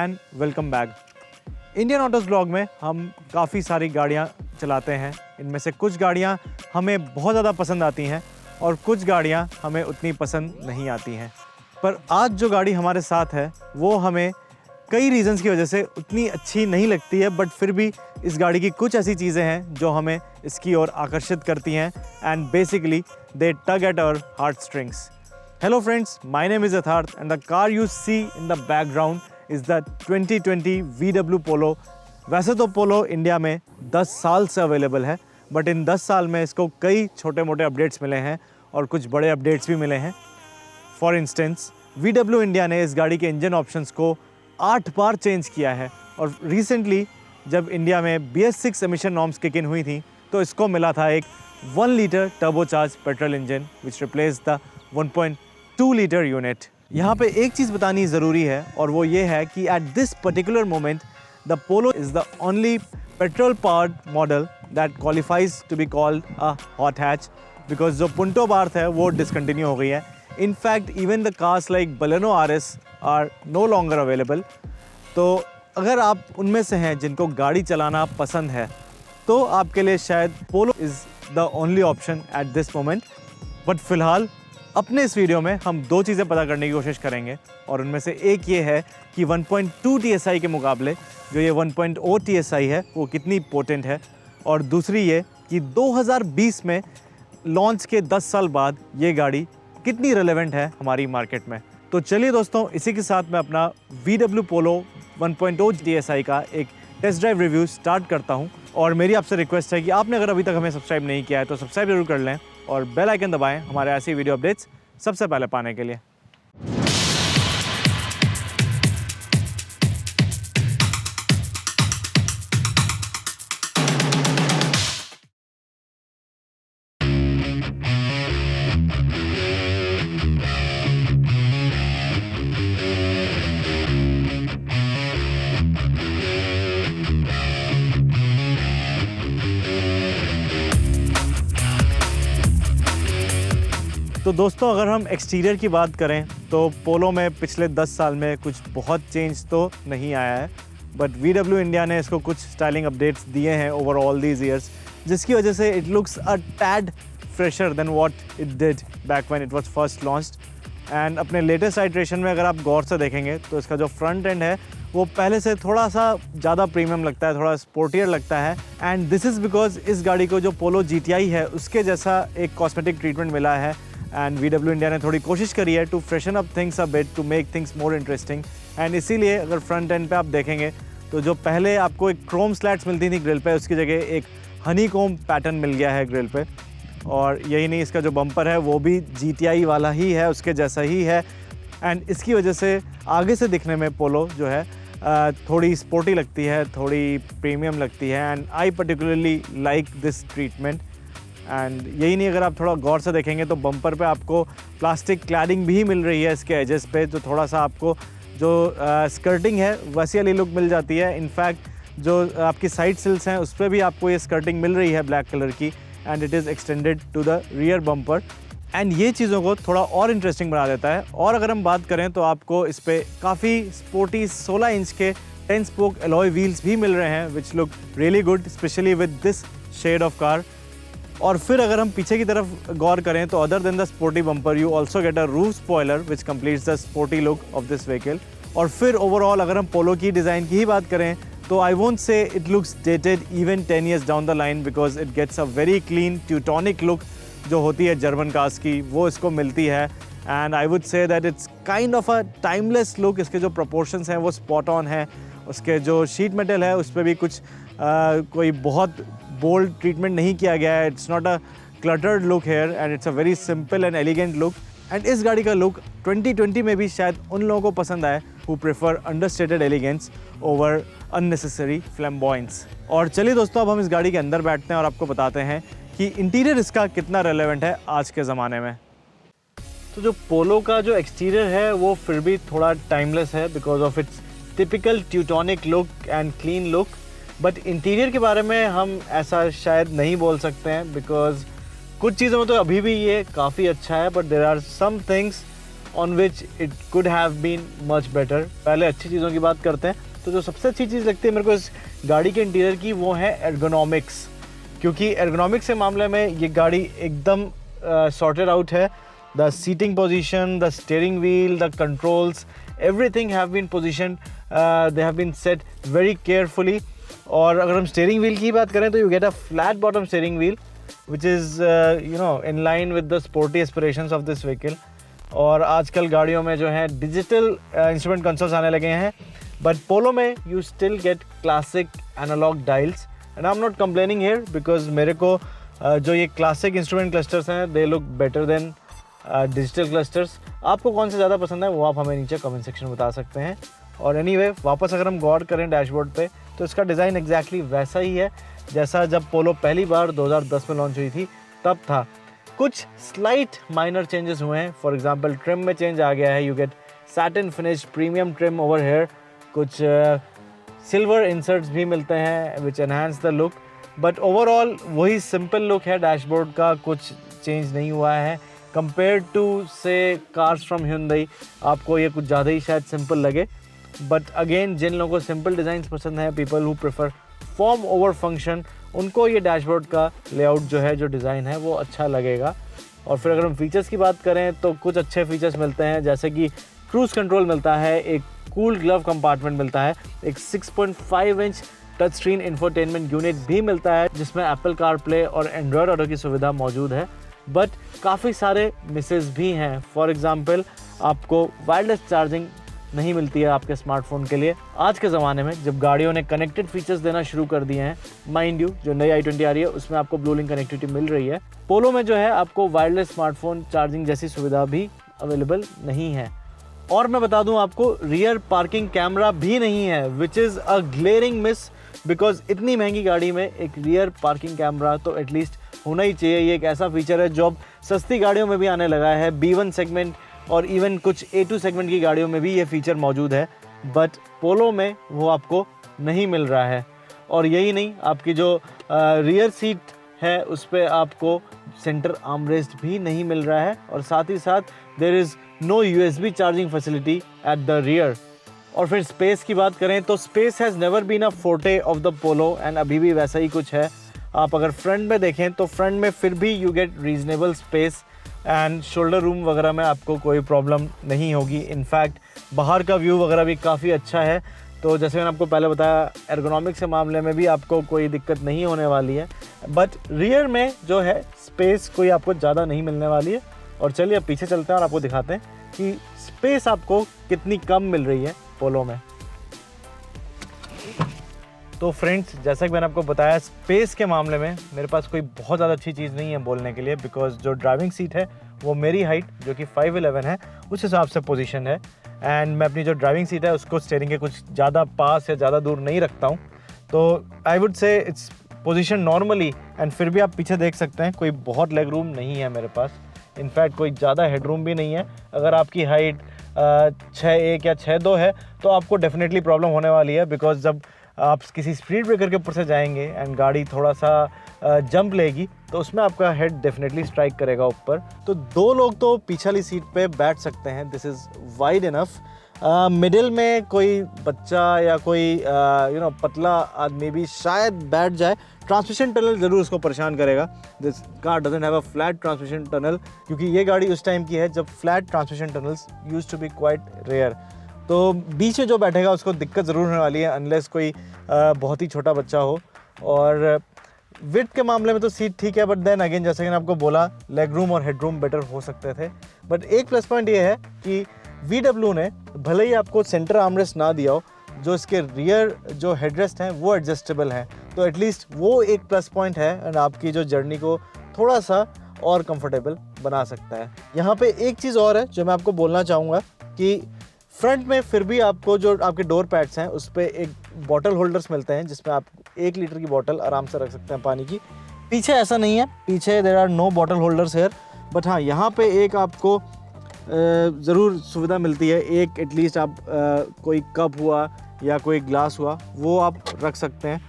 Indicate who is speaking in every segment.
Speaker 1: And welcome back. Indian autos blog में हम काफ़ी सारी गाड़ियाँ चलाते हैं। इनमें से कुछ गाड़ियाँ हमें बहुत ज़्यादा पसंद आती हैं और कुछ गाड़ियाँ हमें उतनी पसंद नहीं आती हैं। पर आज जो गाड़ी हमारे साथ है वो हमें कई रीज़न्स की वजह से उतनी अच्छी नहीं लगती है, बट फिर भी इस गाड़ी की कुछ ऐसी चीज़ें हैं जो हमें इसकी ओर आकर्षित करती हैं and basically they tug at our heart strings. Hello friends, my name is Yatharth and the car you see in the background is the 2020 VW Polo। वैसे तो पोलो इंडिया में 10 साल से अवेलेबल है, बट इन 10 साल में इसको कई छोटे मोटे अपडेट्स मिले हैं और कुछ बड़े अपडेट्स भी मिले हैं। फॉर इंस्टेंस VW इंडिया ने इस गाड़ी के इंजन ऑप्शंस को 8 बार चेंज किया है और रिसेंटली जब इंडिया में BS6 emission norms kick in हुई थी तो इसको मिला था एक 1 litre turbocharge petrol engine which replace the 1.2 litre unit. यहाँ पे एक चीज़ बतानी ज़रूरी है और वो ये है कि at this particular moment the Polo is the only petrol powered model that qualifies to be called a hot hatch, because जो पुंटो बार्थ है वो डिसकंटिन्यू हो गई है। In fact even the cars like Baleno RS are no longer available. तो अगर आप उनमें से हैं जिनको गाड़ी चलाना पसंद है तो आपके लिए शायद Polo is the only option at this moment. But फ़िलहाल अपने इस वीडियो में हम 2 चीज़ें पता करने की कोशिश करेंगे और उनमें से एक ये है कि 1.2 TSI के मुकाबले जो ये 1.0 TSI है वो कितनी पोटेंट है, और दूसरी ये कि 2020 में लॉन्च के 10 साल बाद ये गाड़ी कितनी रेलेवेंट है हमारी मार्केट में। तो चलिए दोस्तों, इसी के साथ मैं अपना VW पोलो 1.0 TSI का एक टेस्ट ड्राइव रिव्यू स्टार्ट करता हूँ। और मेरी आपसे रिक्वेस्ट है कि आपने अगर अभी तक हमें सब्सक्राइब नहीं किया है तो सब्सक्राइब जरूर कर लें और बेल आइकन दबाएं हमारे ऐसे वीडियो अपडेट्स सबसे पहले पाने के लिए। तो दोस्तों, अगर हम एक्सटीरियर की बात करें तो पोलो में पिछले 10 साल में कुछ बहुत चेंज तो नहीं आया है, बट VW इंडिया ने इसको कुछ स्टाइलिंग अपडेट्स दिए हैं ओवर ऑल दीज ईयर्स, जिसकी वजह से it looks a tad fresher then what it did back when it was first launched. And अपने लेटेस्ट आइट्रेशन में अगर आप गौर से देखेंगे तो इसका जो फ्रंट एंड है वो पहले से थोड़ा सा ज़्यादा प्रीमियम लगता है, थोड़ा स्पोर्टियर लगता है। एंड दिस इज़ बिकॉज इस गाड़ी को जो पोलो GTI है उसके जैसा एक कॉस्मेटिक ट्रीटमेंट मिला है एंड VW इंडिया ने थोड़ी कोशिश करी है to freshen up things a bit to make things more interesting. And इसीलिए अगर फ्रंट एंड पे आप देखेंगे तो जो पहले आपको एक क्रोम स्लैट्स मिलती थी ग्रिल पे, उसकी जगह एक हनी कोम पैटर्न मिल गया है ग्रिल पे। और यही नहीं, इसका जो बम्पर है वो भी GTI वाला ही है, उसके जैसा ही है। एंड इसकी वजह से आगे से दिखने में पोलो जो है थोड़ी स्पोर्टी लगती है, थोड़ी प्रीमियम लगती है। And I particularly like this treatment. And यही नहीं, अगर आप थोड़ा गौर से देखेंगे तो बम्पर पे आपको प्लास्टिक क्लैडिंग भी मिल रही है इसके एजेस पे, तो थोड़ा सा आपको जो स्कर्टिंग है वैसी वाली लुक मिल जाती है। इनफैक्ट जो आपकी साइड सिल्स हैं उस पर भी आपको ये स्कर्टिंग मिल रही है ब्लैक कलर की, and it is extended to the rear bumper. And ये चीज़ों को थोड़ा और इंटरेस्टिंग बना देता है। और अगर हम बात करें तो आपको इस पर काफ़ी स्पोर्टी 16 इंच के 10 स्पोक एलॉय व्हील्स भी मिल रहे हैं which look really good, especially with this shade of car. और फिर अगर हम पीछे की तरफ गौर करें तो other than the sporty bumper you also get a roof spoiler which completes the sporty look of this vehicle. और फिर ओवरऑल अगर हम पोलो की डिज़ाइन की ही बात करें तो I won't say it looks dated even 10 years down the line, because it gets a very clean Teutonic look जो होती है जर्मन कार्स की, वो इसको मिलती है। And I would say that it's kind of a timeless look. इसके जो प्रोपोर्शंस हैं वो स्पॉट ऑन है, उसके जो शीट मेटल है उस पर भी कुछ कोई बहुत बोल्ड ट्रीटमेंट नहीं किया गया है। It's not a cluttered look here and it's a very simple and elegant look. And इस गाड़ी का लुक 2020 में भी शायद उन लोगों को पसंद आए who prefer understated elegance over unnecessary flamboyance. और चलिए दोस्तों, अब हम इस गाड़ी के अंदर बैठते हैं और आपको बताते हैं कि इंटीरियर इसका कितना रेलेवेंट है आज के ज़माने में। तो जो पोलो का जो एक्सटीरियर है वो फिर भी थोड़ा टाइमलेस है because of its typical Teutonic look and clean look. But interior के बारे में हम ऐसा शायद नहीं बोल सकते हैं बिकॉज कुछ चीज़ों में तो अभी भी ये काफ़ी अच्छा है, but there are some things on which it could have been much better. पहले अच्छी चीज़ों की बात करते हैं, तो जो सबसे अच्छी चीज़ लगती है मेरे को इस गाड़ी के इंटीरियर की वो है एर्गोनॉमिक्स, क्योंकि एर्गोनॉमिक्स के मामले में ये गाड़ी एकदम सॉर्टेड आउट है। The seating position, the steering wheel, the controls, everything have been position, they have been set very carefully. और अगर हम स्टीयरिंग व्हील की बात करें तो you get a flat bottom steering wheel which is in line with the sporty aspirations of this vehicle। और आजकल गाड़ियों में जो है डिजिटल इंस्ट्रूमेंट कंसोल्स आने लगे हैं, बट पोलो में you still get classic analogue dials and I am not complaining here because मेरे को जो ये क्लासिक इंस्ट्रूमेंट क्लस्टर्स हैं they look better than digital clusters. आपको कौन से ज़्यादा पसंद है वो आप हमें नीचे कमेंट सेक्शन में बता सकते हैं। और एनीवे वापस अगर हम गौर करें डैशबोर्ड पे तो इसका डिज़ाइन एग्जैक्टली वैसा ही है जैसा जब पोलो पहली बार 2010 में लॉन्च हुई थी तब था। कुछ स्लाइट माइनर चेंजेस हुए हैं, फॉर एग्जांपल ट्रिम में चेंज आ गया है, you get satin finish premium trim over here, कुछ सिल्वर इंसर्ट्स भी मिलते हैं which enhance the look, but overall वही सिंपल लुक है डैशबोर्ड का, कुछ चेंज नहीं हुआ है compare to say cars from Hyundai। आपको ये कुछ ज़्यादा ही शायद सिंपल लगे, बट अगेन जिन लोगों को सिंपल डिज़ाइंस पसंद है, people who prefer form over function, उनको ये डैशबोर्ड का लेआउट जो है, जो डिज़ाइन है वो अच्छा लगेगा। और फिर अगर हम फीचर्स की बात करें तो कुछ अच्छे फीचर्स मिलते हैं, जैसे कि क्रूज़ कंट्रोल मिलता है, एक कूल ग्लव कंपार्टमेंट मिलता है, एक 6.5 inch touch screen infotainment unit भी मिलता है जिसमें एप्पल कारप्ले और एंड्रॉयड ऑटो की सुविधा मौजूद है। बट काफ़ी सारे मिसेस भी हैं, फॉर एग्ज़ाम्पल आपको वायरलेस चार्जिंग नहीं मिलती है आपके स्मार्टफोन के लिए। आज के ज़माने में जब गाड़ियों ने कनेक्टेड फीचर्स देना शुरू कर दिए हैं, माइंड यू जो नई i20 आ रही है उसमें आपको ब्लू लिंक कनेक्टिविटी मिल रही है, पोलो में जो है आपको वायरलेस स्मार्टफोन चार्जिंग जैसी सुविधा भी अवेलेबल नहीं है। और मैं बता दूं आपको रियर पार्किंग कैमरा भी नहीं है, which is a glaring miss, because इतनी महंगी गाड़ी में एक रियर पार्किंग कैमरा तो एटलीस्ट होना ही चाहिए। ये एक ऐसा फीचर है जो अब सस्ती गाड़ियों में भी आने लगा है, B1 सेगमेंट और इवन कुछ A2 सेगमेंट की गाड़ियों में भी ये फीचर मौजूद है, बट पोलो में वो आपको नहीं मिल रहा है। और यही नहीं, आपकी जो रियर सीट है उस पर आपको सेंटर आर्मरेस्ट भी नहीं मिल रहा है, और साथ ही साथ there is no USB charging facility at the rear. और फिर स्पेस की बात करें तो space has never been a forte of the Polo and अभी भी वैसा ही कुछ है। आप अगर फ्रंट में देखें तो फ्रंट में फिर भी you get reasonable space and shoulder room वगैरह में आपको कोई प्रॉब्लम नहीं होगी। इनफैक्ट बाहर का व्यू वगैरह भी काफ़ी अच्छा है, तो जैसे मैंने आपको पहले बताया एर्गोनॉमिक्स के मामले में भी आपको कोई दिक्कत नहीं होने वाली है, बट रियर में जो है स्पेस कोई आपको ज़्यादा नहीं मिलने वाली है। और चलिए अब पीछे चलते हैं और आपको दिखाते हैं कि स्पेस आपको कितनी कम मिल रही है पोलो में। तो फ्रेंड्स, जैसा कि मैंने आपको बताया स्पेस के मामले में मेरे पास कोई बहुत ज़्यादा अच्छी चीज़ नहीं है बोलने के लिए, बिकॉज जो ड्राइविंग सीट है वो मेरी हाइट जो कि 5'11" है उस हिसाब से पोजीशन है, एंड मैं अपनी जो ड्राइविंग सीट है उसको स्टीयरिंग के कुछ ज़्यादा पास या ज़्यादा दूर नहीं रखता हूँ, तो I would say its position normally. And फिर भी आप पीछे देख सकते हैं कोई बहुत लेग रूम नहीं है मेरे पास, इनफैक्ट कोई ज़्यादा हेडरूम भी नहीं है। अगर आपकी हाइट 6'1" या 6'2" है तो आपको डेफिनेटली प्रॉब्लम होने वाली है, बिकॉज जब आप किसी स्पीड ब्रेकर के ऊपर से जाएंगे एंड गाड़ी थोड़ा सा जंप लेगी तो उसमें आपका हेड डेफिनेटली स्ट्राइक करेगा ऊपर। तो 2 लोग तो पीछे वाली सीट पे बैठ सकते हैं, this is wide enough. Middle में कोई बच्चा या कोई पतला आदमी भी शायद बैठ जाए। ट्रांसमिशन टनल ज़रूर उसको परेशान करेगा, this car doesn't have a flat transmission tunnel, क्योंकि ये गाड़ी उस टाइम की है जब flat transmission tunnels used to be quite rare. तो बीच में जो बैठेगा उसको दिक्कत ज़रूर होने वाली है, अनलेस कोई बहुत ही छोटा बच्चा हो। और विड्थ के मामले में तो सीट ठीक है, बट देन अगेन जैसे कि मैंने आपको बोला लेग रूम और हेड रूम बेटर हो सकते थे। बट एक प्लस पॉइंट ये है कि VW ने भले ही आपको सेंटर आर्मरेस्ट ना दिया हो, जो इसके रियर जो हेडरेस्ट हैं वो एडजस्टेबल हैं, तो एटलीस्ट वो एक प्लस पॉइंट है एंड आपकी जो जर्नी को थोड़ा सा और कंफर्टेबल बना सकता है। यहाँ पे एक चीज़ और है जो मैं आपको बोलना चाहूँगा कि फ्रंट में फिर भी आपको जो आपके डोर पैड्स हैं उस पर एक बॉटल होल्डर्स मिलते हैं जिसमें आप 1 लीटर की बॉटल आराम से रख सकते हैं पानी की। पीछे ऐसा नहीं है, पीछे there are no bottle holders here, but हाँ यहाँ पे एक आपको ज़रूर सुविधा मिलती है, एक एटलीस्ट आप कोई कप हुआ या कोई ग्लास हुआ वो आप रख सकते हैं।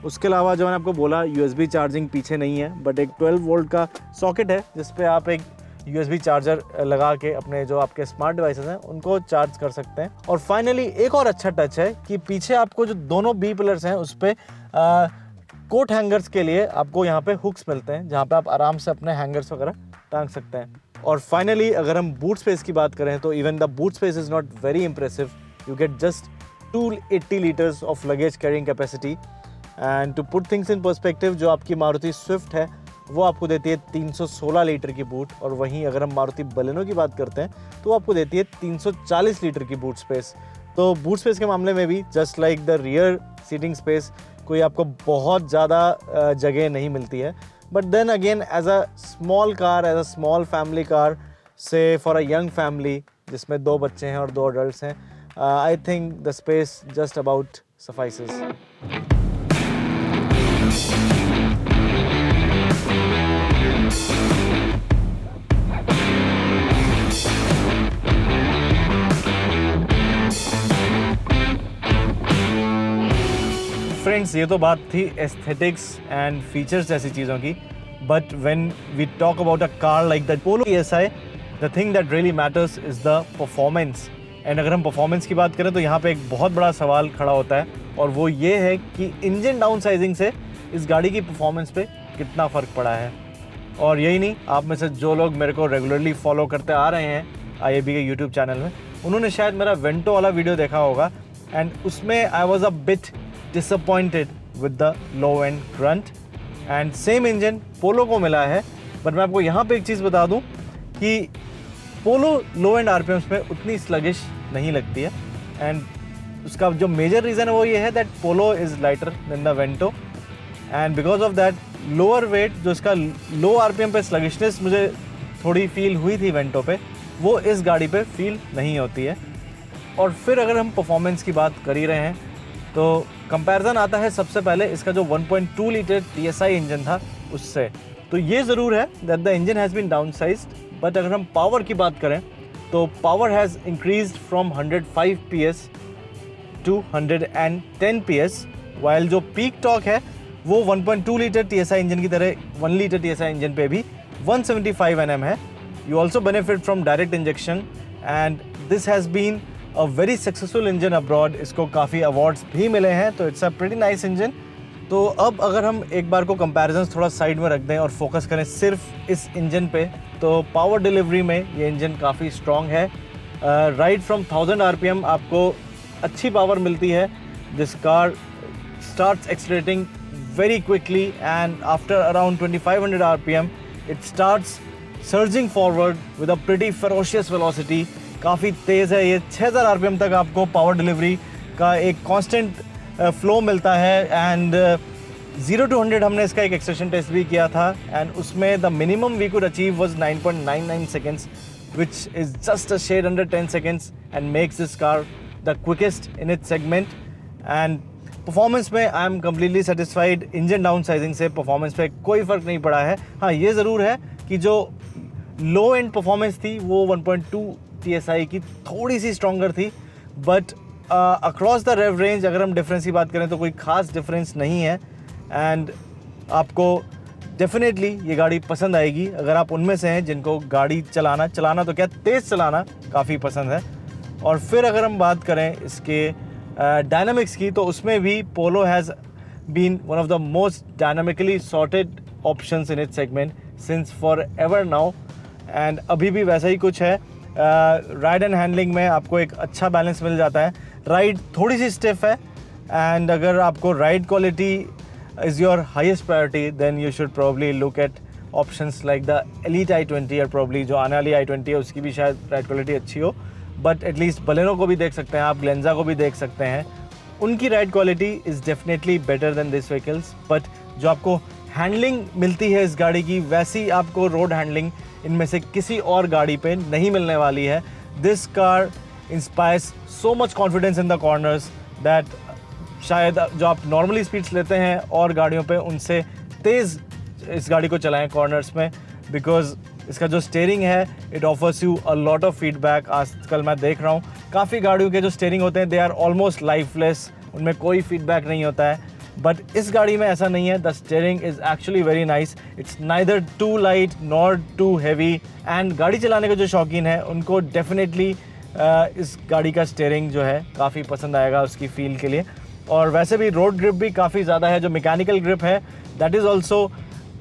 Speaker 1: उसके अलावा जो मैंने आपको बोला USB चार्जिंग पीछे नहीं है, बट एक 12 वोल्ट का सॉकेट है जिस पे आप एक USB चार्जर लगा के अपने जो आपके स्मार्ट डिवाइसेस हैं उनको चार्ज कर सकते हैं। और फाइनली एक और अच्छा टच है कि पीछे आपको जो दोनों बी पिलर्स हैं उस पर कोट हैंगर्स के लिए आपको यहाँ पे हुक्स मिलते हैं, जहाँ पे आप आराम से अपने हैंगर्स वगैरह टांग सकते हैं। और फाइनली अगर हम बूट स्पेस की बात करें तो even the boot space is not very impressive. You get just 280 litres of luggage carrying capacity. And to put things in perspective, जो आपकी मारुति स्विफ्ट है वो आपको देती है 316 लीटर की बूट, और वहीं अगर हम मारुति बलेनो की बात करते हैं तो आपको देती है 340 लीटर की बूट स्पेस। तो बूट स्पेस के मामले में भी just like the rear seating space कोई आपको बहुत ज़्यादा जगह नहीं मिलती है। But then again as a small car, as a small family car, say for a young family जिसमें 2 बच्चे हैं और 2 अडल्ट हैं, I think the space just about suffices. Friends, ये तो बात थी एस्थेटिक्स एंड फीचर्स जैसी चीज़ों की, but when we talk about a car like the Polo TSI, the thing that really matters is the performance. And अगर हम performance की बात करें तो यहाँ पे एक बहुत बड़ा सवाल खड़ा होता है, और वो ये है कि इंजन डाउन साइजिंग से इस गाड़ी की परफॉर्मेंस पे कितना फ़र्क पड़ा है। और यही नहीं, आप में से जो लोग मेरे को रेगुलरली फॉलो करते आ रहे हैं IAB के यूट्यूब चैनल में, उन्होंने शायद मेरा वेंटो वाला वीडियो देखा होगा, एंड उसमें I was a bit disappointed with the low end grunt, and same engine पोलो को मिला है। बट मैं आपको यहाँ पे एक चीज़ बता दूँ कि पोलो लो एंड RPMs में उतनी स्लगिश नहीं लगती है, एंड उसका जो मेजर रीज़न है वो ये है that Polo is lighter than the Vento, and because of that lower weight, जो इसका लो RPM पे स्लगिशनेस मुझे थोड़ी फील हुई थी वेंटो पे, वो इस गाड़ी पे फील नहीं होती है। और फिर अगर हम परफॉर्मेंस की बात कर ही रहे हैं तो कंपैरिजन आता है सबसे पहले इसका जो 1.2 लीटर TSI इंजन था उससे। तो ये ज़रूर है that the engine has been downsized, but अगर हम पावर की बात करें तो power has increased from 105 PS to 110 PS, while जो पीक टॉर्क है वो 1.2 लीटर TSI इंजन की तरह 1 लीटर TSI इंजन पे भी 175 Nm है। You also benefit from direct injection, and this has been a very successful engine abroad. इसको काफ़ी अवार्ड्स भी मिले हैं, तो it's a pretty nice engine. तो अब अगर हम एक बार को कंपैरिजन्स थोड़ा साइड में रख दें और फोकस करें सिर्फ इस इंजन पे, तो पावर डिलीवरी में ये इंजन काफ़ी स्ट्रॉन्ग है। राइट फ्रॉम 1000 RPM आपको अच्छी पावर मिलती है। This car starts accelerating very quickly, and after around 2500 RPM it starts surging forward with a pretty ferocious velocity। काफ़ी तेज़ है ये, 6000 RPM तक आपको पावर डिलीवरी का एक कांस्टेंट फ्लो मिलता है। एंड 0 to 100 हमने इसका एक एक्सटेंशन टेस्ट भी किया था, एंड उसमें the minimum we could achieve was 9.99 seconds, which is just a shade under 10 seconds and makes this car the quickest in its segment। And performance में I am completely satisfied. Engine downsizing से performance पे कोई फ़र्क नहीं पड़ा है। हाँ, ये ज़रूर है कि जो लो एंड परफॉर्मेंस थी वो 1.2 TSI की थोड़ी सी स्ट्रॉन्गर थी, but across the rev range अगर हम डिफरेंस की बात करें तो कोई ख़ास डिफरेंस नहीं है। एंड आपको डेफिनेटली ये गाड़ी पसंद आएगी अगर आप उनमें से हैं जिनको गाड़ी चलाना तो क्या तेज़ चलाना काफ़ी पसंद है। और फिर अगर हम बात करें इसके डायनामिक्स की, तो उसमें भी Polo has been one of the most dynamically sorted options in it segment since for ever now, and अभी भी वैसा ही कुछ है। राइड एंड हैंडलिंग में आपको एक अच्छा बैलेंस मिल जाता है। राइड थोड़ी सी स्टिफ है, एंड अगर आपको ride quality is your highest priority then you should probably look at options like the Elite i20, और प्रोबली जो आने वाली i20 है उसकी भी शायद राइड क्वालिटी अच्छी हो। बट एटलीस्ट बलेनो को भी देख सकते हैं आप, ग्लेंजा को भी देख सकते हैं, उनकी ride quality is definitely better than this vehicles. But जो आपको हैंडलिंग मिलती है इस गाड़ी की, वैसी आपको रोड हैंडलिंग इनमें से किसी और गाड़ी पे नहीं मिलने वाली है। This car inspires so much confidence in the corners that शायद जो आप नॉर्मली स्पीड्स लेते हैं और गाड़ियों पे उनसे तेज़ इस गाड़ी को चलाएं कॉर्नर्स में, बिकॉज इसका जो स्टीयरिंग है it offers you a lot of feedback. आजकल मैं देख रहा हूँ काफ़ी गाड़ियों के जो स्टीयरिंग होते हैं दे आर ऑलमोस्ट लाइफलेस, उनमें कोई फीडबैक नहीं होता है। बट इस गाड़ी में ऐसा नहीं है. The steering is actually very nice. It's neither too light nor too heavy. And गाड़ी चलाने के जो शौकीन है उनको डेफिनेटली इस गाड़ी का स्टीयरिंग जो है काफ़ी पसंद आएगा उसकी फील के लिए. और वैसे भी रोड ग्रिप भी काफ़ी ज़्यादा है. जो मैकेनिकल ग्रिप है that is also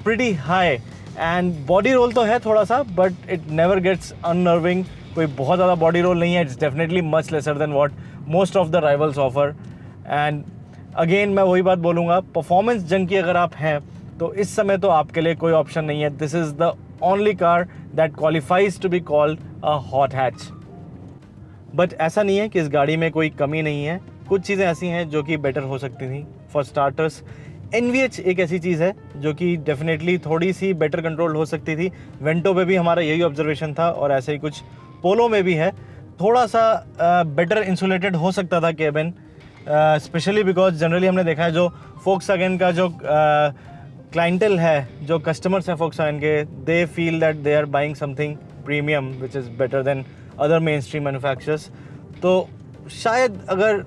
Speaker 1: pretty high. And body roll तो है थोड़ा सा, but it never gets unnerving. कोई बहुत ज़्यादा बॉडी रोल नहीं है. It's definitely much lesser than what most of the rivals offer. And again मैं वही बात बोलूँगा, परफॉर्मेंस जंकी अगर आप हैं तो इस समय तो आपके लिए कोई ऑप्शन नहीं है. This is the only car that qualifies to be called a hot hatch. But ऐसा नहीं है कि इस गाड़ी में कोई कमी नहीं है. कुछ चीज़ें ऐसी हैं जो कि बेटर हो सकती थी. फॉर स्टार्टर्स NVH एक ऐसी चीज़ है जो कि डेफिनेटली थोड़ी सी बेटर कंट्रोल हो सकती थी. वेंटो पे भी हमारा यही ऑब्जर्वेशन था और ऐसे ही कुछ पोलो में भी है. थोड़ा सा बेटर इंसुलेटेड हो सकता था केबिन, स्पेशली बिकॉज जनरली हमने देखा है जो फोक्सवैगन का जो क्लाइंटल है, जो कस्टमर्स हैं फोक्सवैगन के, they feel that they are buying something premium which is better than other mainstream manufacturers. तो शायद अगर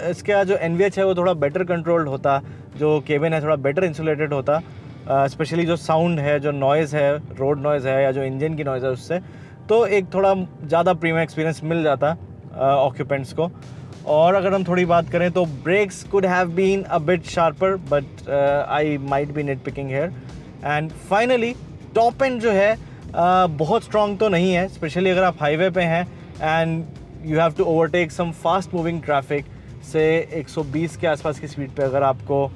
Speaker 1: इसका जो NVH है वो थोड़ा बेटर कंट्रोल्ड होता, जो केबिन है थोड़ा बेटर इंसुलेटेड होता, स्पेशली जो साउंड है, जो नॉइज़ है, रोड नॉइज़ है या जो इंजन की नॉइज़ है उससे, तो एक थोड़ा ज़्यादा प्रीमियम एक्सपीरियंस मिल जाता ऑक्यूपेंट्स को. और अगर हम थोड़ी बात करें तो brakes could have been a bit sharper, but I might be nit picking here. And finally top end जो है बहुत स्ट्रॉन्ग तो नहीं है, स्पेशली अगर आप हाईवे पे हैं and you have to overtake some fast moving traffic. से 120 के आसपास की स्पीड पे अगर आपको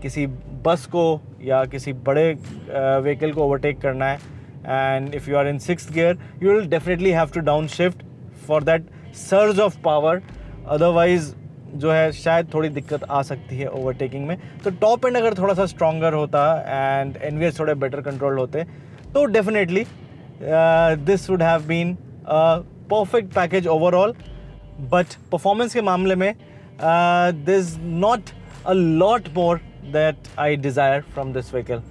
Speaker 1: किसी बस को या किसी बड़े व्हीकल को ओवरटेक करना है, and if you are in 6th gear you will definitely have to downshift for that surge of power. Otherwise जो है शायद थोड़ी दिक्कत आ सकती है ओवरटेकिंग में. तो टॉप एंड अगर थोड़ा सा स्ट्रॉन्गर होता एंड NVH थोड़े बेटर कंट्रोल होते तो definitely this would have been a perfect package overall. But performance के मामले में this is not a lot more that I desire from this vehicle.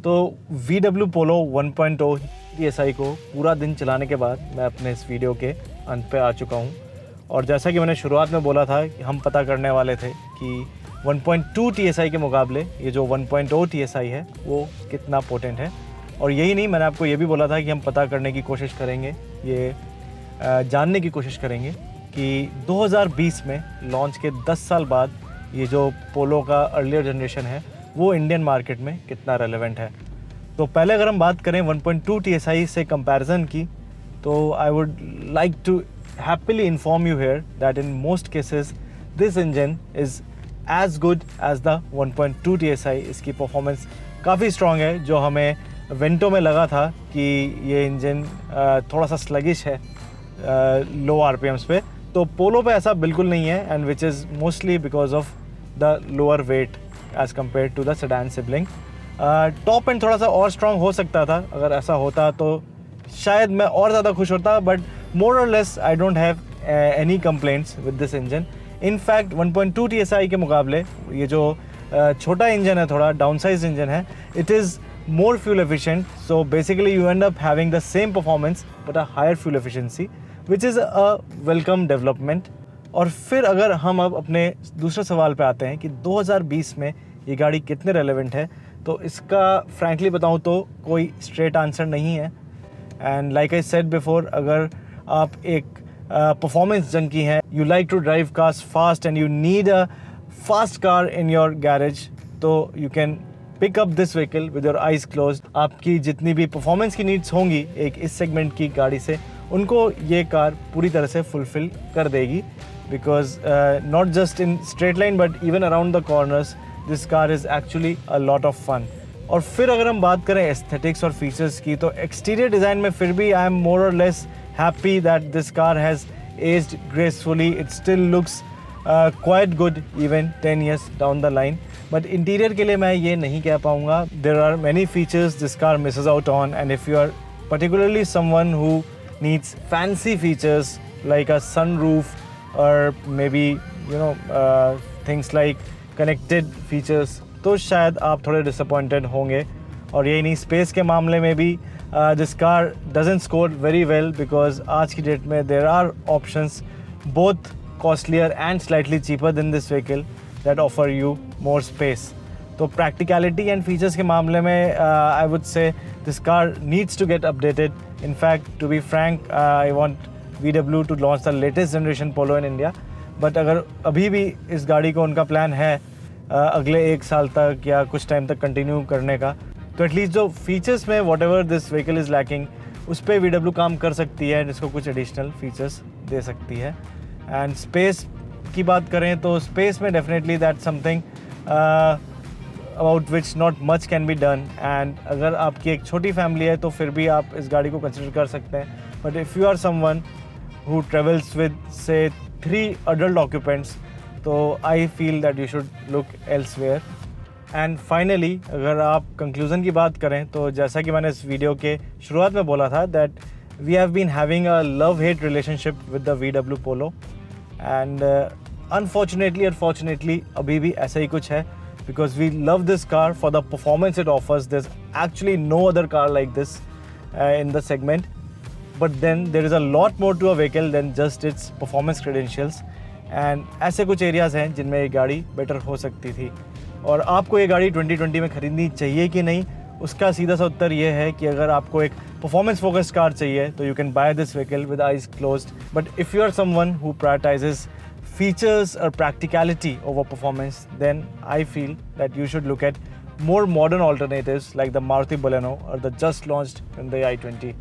Speaker 1: तो VW पोलो 1.0 TSI को पूरा दिन चलाने के बाद मैं अपने इस वीडियो के अंत पे आ चुका हूँ. और जैसा कि मैंने शुरुआत में बोला था कि हम पता करने वाले थे कि 1.2 TSI के मुकाबले ये जो 1.0 TSI है वो कितना पोटेंट है. और यही नहीं, मैंने आपको ये भी बोला था कि हम पता करने की कोशिश करेंगे, ये जानने की कोशिश करेंगे कि 2020 में लॉन्च के 10 साल बाद ये जो पोलो का अर्लियर जनरेशन है वो इंडियन मार्केट में कितना रेलेवेंट है. तो पहले अगर हम बात करें 1.2 TSI से कंपैरिजन की, तो I would like to happily inform you here that in most cases this engine is as good as the 1.2 TSI. इसकी परफॉर्मेंस काफ़ी स्ट्रॉन्ग है. जो हमें वेंटो में लगा था कि ये इंजन थोड़ा सा स्लगिश है लो RPMs पे, तो पोलो पे ऐसा बिल्कुल नहीं है. And which is mostly because of the lower weight as compare to the sedan sibling. Top end थोड़ा सा और स्ट्रॉन्ग हो सकता था. अगर ऐसा होता तो शायद मैं और ज़्यादा खुश होता. बट मोर और less I don't have any complaints with this engine. In fact 1.2 TSI के मुकाबले ये जो छोटा इंजन है, थोड़ा डाउन साइज इंजन है, it is more fuel efficient. So basically you end up having the same performance but a higher fuel efficiency, which is a welcome development. और फिर अगर हम अब अपने दूसरे सवाल पे आते हैं कि 2020 में ये गाड़ी कितने रेलेवेंट है, तो इसका फ्रैंकली बताऊँ तो कोई स्ट्रेट आंसर नहीं है. And like I said before, अगर आप एक परफॉर्मेंस जंकी हैं, you like to drive cars fast and you need a fast car in your garage, तो you can pick up this vehicle with your eyes closed. आपकी जितनी भी performance की needs होंगी एक इस सेगमेंट की गाड़ी से, उनको ये कार पूरी तरह से फुलफिल कर देगी. Because not just in straight line but even around the corners this car is actually a lot of fun. और फिर अगर हम बात करें एस्थेटिक्स और फीचर्स की, तो एक्सटीरियर डिज़ाइन में फिर भी आई एम मोर और less happy that this car has aged gracefully. It still looks quite good even 10 years down the line. But interior के लिए मैं ये नहीं कह पाऊँगा. There are many features this car misses out on, and if you are particularly someone who needs fancy features like a sunroof or maybe things like connected features, तो शायद आप थोड़े disappointed होंगे. और यही नहीं, स्पेस के मामले में भी this car doesn't score very well because आज की डेट में there are options both costlier and slightly cheaper than this vehicle that offer you more space. तो practicality and features के मामले में I would say this car needs to get updated. In fact, to be frank, I want VW to launch the latest generation Polo in India. But अगर अभी भी इस गाड़ी को उनका प्लान है अगले 1 साल तक या कुछ टाइम तक कंटिन्यू करने का, तो एटलीस्ट जो फीचर्स में what ever this vehicle is lacking उस पर VW काम कर सकती है, इसको कुछ एडिशनल फीचर्स दे सकती है. एंड स्पेस की बात करें तो स्पेस में definitely that something about which not much can be done. And अगर आपकी एक छोटी फैमिली है तो फिर भी आप इस गाड़ी को कंसिडर कर सकते हैं. But if you are someone who travels with say 3 adult occupants, तो I feel that you should look elsewhere. And finally, अगर आप कंक्लूज़न की बात करें तो जैसा कि मैंने इस वीडियो के शुरुआत में बोला था that we have been having a love-hate relationship with the VW Polo, and unfortunately or fortunately अभी भी ऐसा ही कुछ है, because we love this car for the performance it offers. There's actually no other car like this in the segment. But then there is a lot more to a vehicle than just its performance credentials. And ऐसे कुछ areas हैं जिनमें ये गाड़ी better हो सकती थी. और आपको ये गाड़ी 2020 में ख़रीदनी चाहिए कि नहीं, उसका सीधा सा उत्तर ये है कि अगर आपको एक परफॉर्मेंस फोकस्ड कार चाहिए तो you can buy this vehicle with eyes closed. But if you are someone who prioritises features or practicality over performance, then I feel that you should look at more modern alternatives like the Maruti Baleno or the just launched Hyundai i20.